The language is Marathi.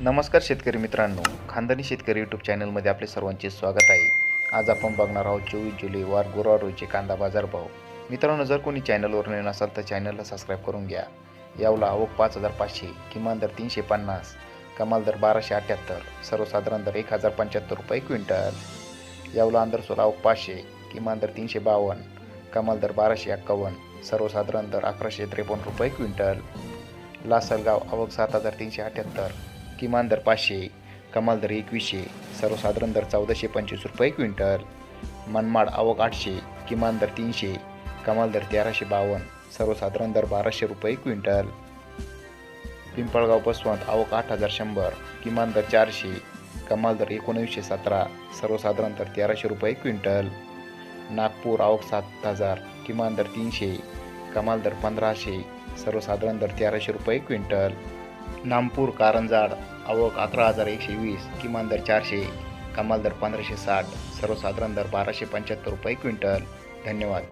नमस्कार शेतकरी मित्रांनो, खानदानी शेतकरी यूट्यूब चॅनलमध्ये आपले सर्वांचे स्वागत आहे. आज आपण बघणार आहोत 24 जुलै वार गुरुवार रोजीचे कांदा बाजार भाव. मित्रांनो, जर कोणी चॅनलवर नवीन असाल तर चॅनलला सबस्क्राईब करून घ्या. यावला आवक 5,500, किमान दर 350, कमाल दर 1,278, सर्वसाधारण दर 1,075 रुपये क्विंटल. यावला आंध्रसोल आवक 500, किमान दर 352, कमाल दर 1,251, सर्वसाधारण दर 1,153 रुपये क्विंटल. लासलगाव आवक 7,378, किमान दर 500, कमाल दर 2100, सर्वसाधारण दर 1,425 रुपये क्विंटल. मनमाड आवक 800, किमान दर 300, कमाल दर 1,352, सर्वसाधारण दर 1,200 रुपये क्विंटल. पिंपळगाव पसवंत आवक 8,100, किमान दर 400, कमाल दर 1917, सर्वसाधारण दर 1,300 रुपये क्विंटल. नागपूर आवक 7,000, किमान दर 300, कमाल दर 1,500, सर्वसाधारण दर 1,300 रुपये क्विंटल. नामपूर कारंजाड आवक 11,120, किमान दर 400, कमाल दर 1,560, सर्वसाधारण दर 1,275 रुपये क्विंटल. धन्यवाद.